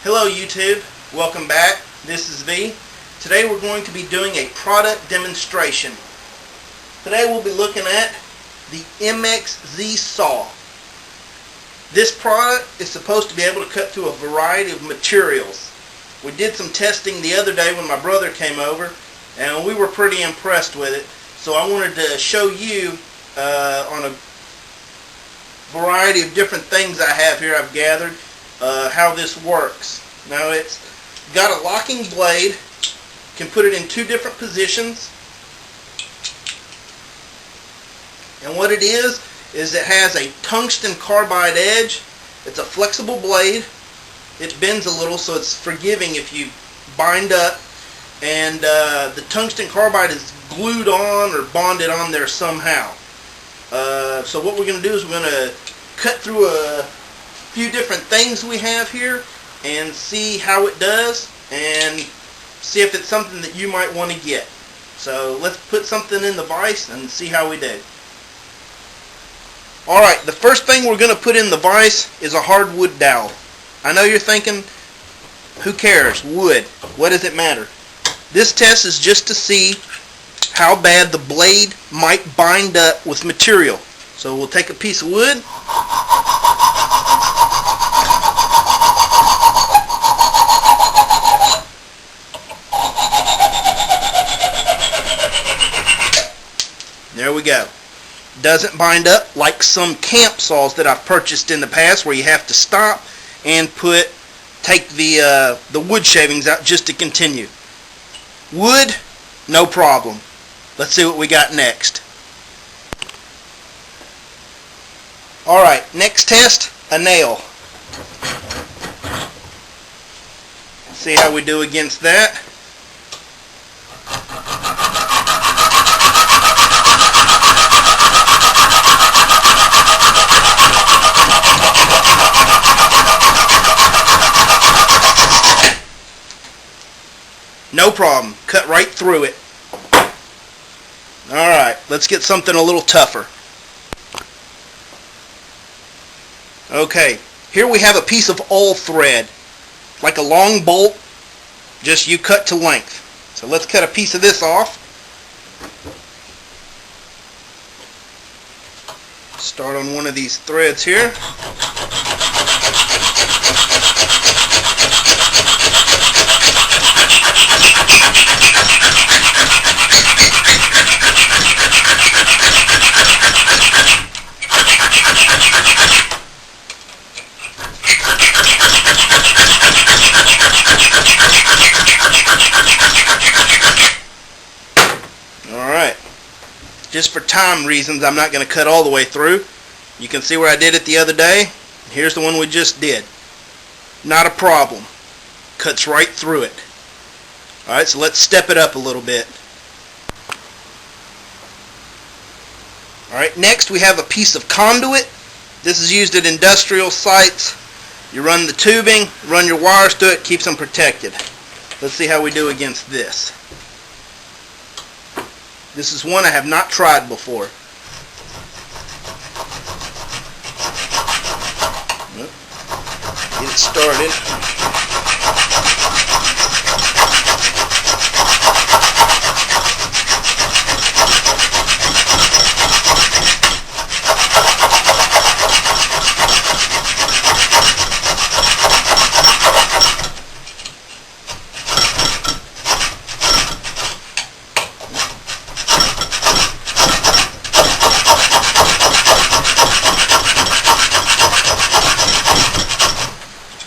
Hello YouTube, welcome back. This is V. Today we're going to be doing a product demonstration. Today we'll be looking at the MXZ saw. This product is supposed to be able to cut through a variety of materials. We did some testing the other day when my brother came over and we were pretty impressed with it. So I wanted to show you on a variety of different things I have here I've gathered how this works. Now it's got a locking blade, can put it in two different positions, and what it is it has a tungsten carbide edge. It's a flexible blade. It bends a little, so it's forgiving if you bind up, and the tungsten carbide is glued on or bonded on there somehow. So what we're going to do is we're going to cut through a few different things we have here and see how it does and see if it's something that you might want to get. So let's put something in the vise and see how we do. Alright, the first thing we're going to put in the vise is a hardwood dowel. I know you're thinking, who cares? Wood. What does it matter? This test is just to see how bad the blade might bind up with material. So we'll take a piece of wood. There we go. Doesn't bind up like some camp saws that I've purchased in the past where you have to stop and take the wood shavings out just to continue. Wood, no problem. Let's see what we got next. Alright, next test, a nail. See how we do against that. No problem. Cut right through it. Alright, let's get something a little tougher. Okay, here we have a piece of all thread, like a long bolt, just you cut to length. So let's cut a piece of this off. Start on one of these threads here. Just for time reasons, I'm not going to cut all the way through. You can see where I did it the other day. Here's the one we just did. Not a problem. Cuts right through it. Alright, so let's step it up a little bit. Alright, next we have a piece of conduit. This is used at industrial sites. You run the tubing, run your wires to it, keeps them protected. Let's see how we do against this. This is one I have not tried before. Get it started.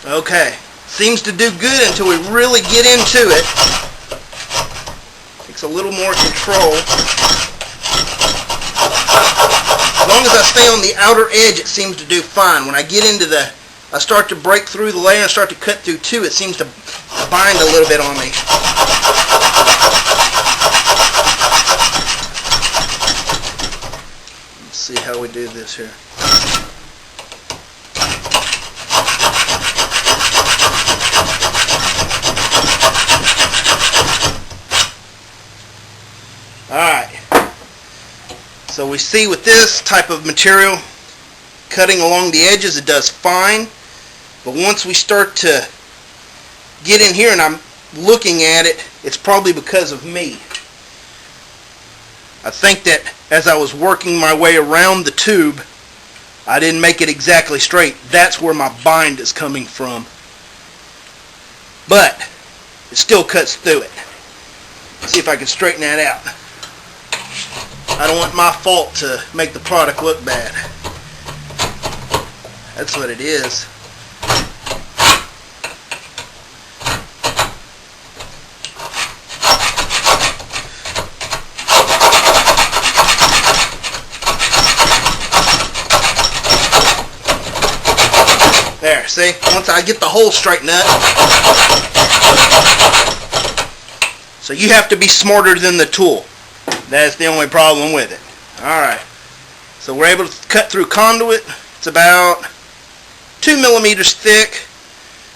Okay, seems to do good until we really get into it. Takes a little more control. As long as I stay on the outer edge, it seems to do fine. When I get into I start to break through the layer and start to cut through too, it seems to bind a little bit on me. Let's see how we do this here. Alright, so we see with this type of material, cutting along the edges, it does fine, but once we start to get in here and I'm looking at it, it's probably because of me. I think that as I was working my way around the tube, I didn't make it exactly straight. That's where my bind is coming from. But it still cuts through it. Let's see if I can straighten that out. I don't want my fault to make the product look bad. That's what it is. There, see? Once I get the hole straightened up. So you have to be smarter than the tool. That's the only problem with it. Alright. So we're able to cut through conduit. It's about 2 millimeters thick.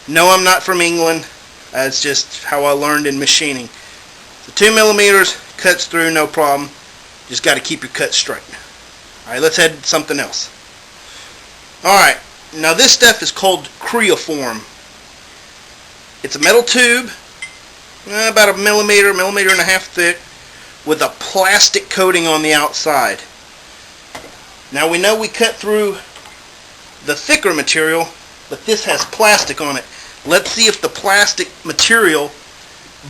No, I'm not from England. That's just how I learned in machining. So 2 millimeters cuts through, no problem. Just got to keep your cut straight. Alright, let's head to something else. Alright. Now this stuff is called creoform. It's a metal tube, about a millimeter and a half thick, with a plastic coating on the outside. Now we know we cut through the thicker material, but this has plastic on it. Let's see if the plastic material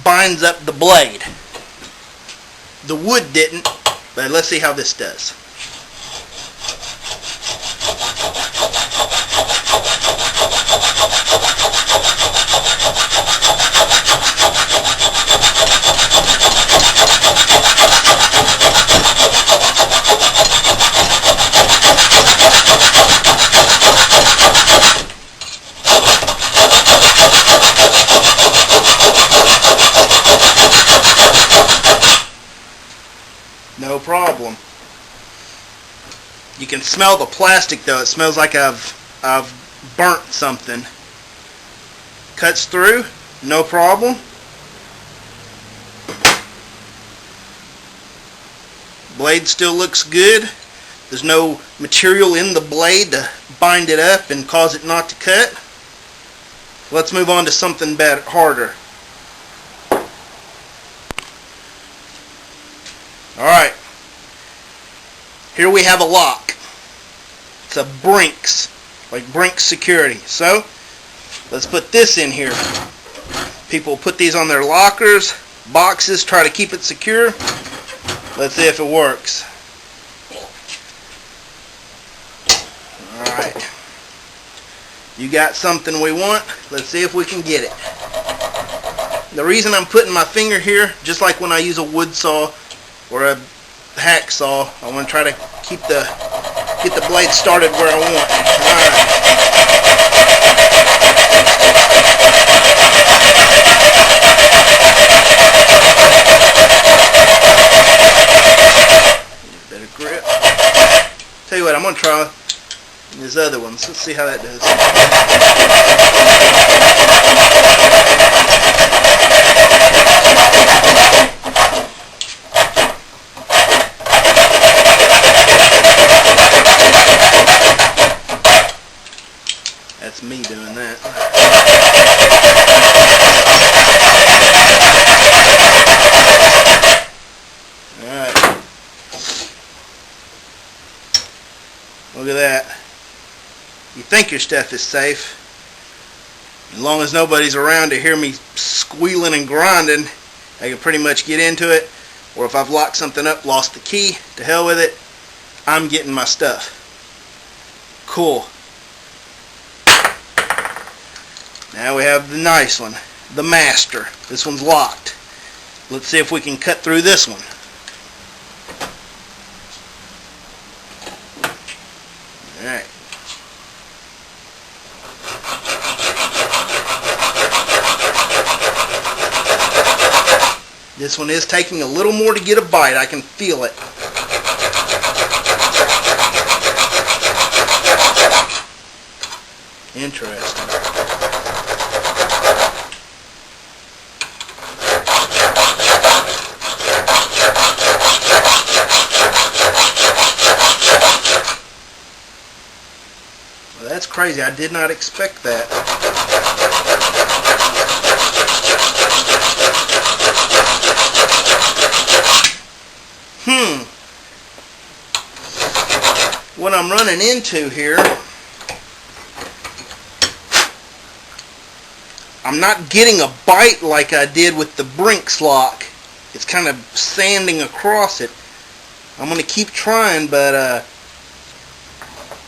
binds up the blade. The wood didn't, but let's see how this does. No problem. You can smell the plastic though. It smells like I've burnt something. Cuts through, no problem. Blade still looks good. There's no material in the blade to bind it up and cause it not to cut. Let's move on to something better, harder. Alright, here we have a lock. It's a Brinks, like Brinks security. So, let's put this in here. People put these on their lockers, boxes, try to keep it secure. Let's see if it works. Alright, you got something we want. Let's see if we can get it. The reason I'm putting my finger here, just like when I use a wood saw or a hacksaw, I want to try to get the blade started where I want. Alright. Better grip. Tell you what, I'm going to try these other ones. Let's see how that does. That's me doing that. Alright. Look at that. You think your stuff is safe. As long as nobody's around to hear me squealing and grinding, I can pretty much get into it. Or if I've locked something up, lost the key, to hell with it, I'm getting my stuff. Cool. Now we have the nice one, the master. This one's locked. Let's see if we can cut through this one. Alright. This one is taking a little more to get a bite. I can feel it. Interesting. Well, that's crazy. I did not expect that. what I'm running into here, I'm not getting a bite like I did with the Brinks lock. It's kind of sanding across it. I'm going to keep trying, but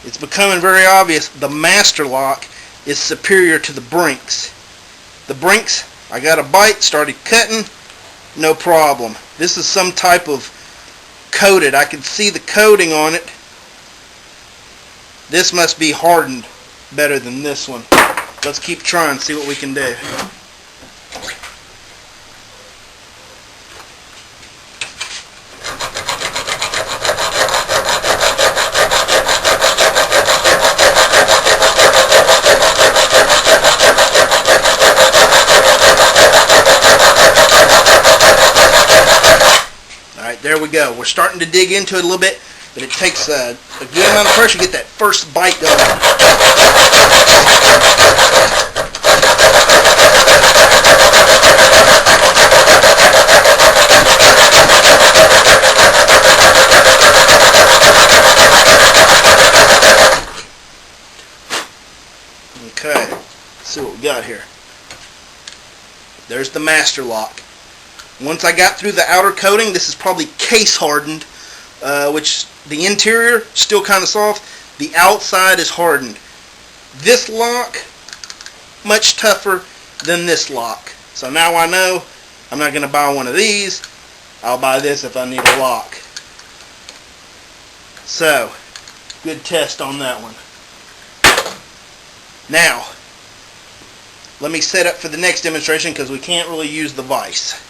it's becoming very obvious the Master Lock is superior to the Brinks. The Brinks, I got a bite, started cutting, no problem. This is some type of coated. I can see the coating on it. This must be hardened better than this one. Let's keep trying, see what we can do. Alright, there we go. We're starting to dig into it a little bit, but it takes a good amount of pressure to get that first bite going. Okay, let's see what we got here. There's the Master Lock. Once I got through the outer coating, this is probably case hardened, which the interior still kind of soft. The outside is hardened. This lock, much tougher than this lock. So now I know I'm not going to buy one of these. I'll buy this if I need a lock. So, good test on that one. Now, let me set up for the next demonstration because we can't really use the vise.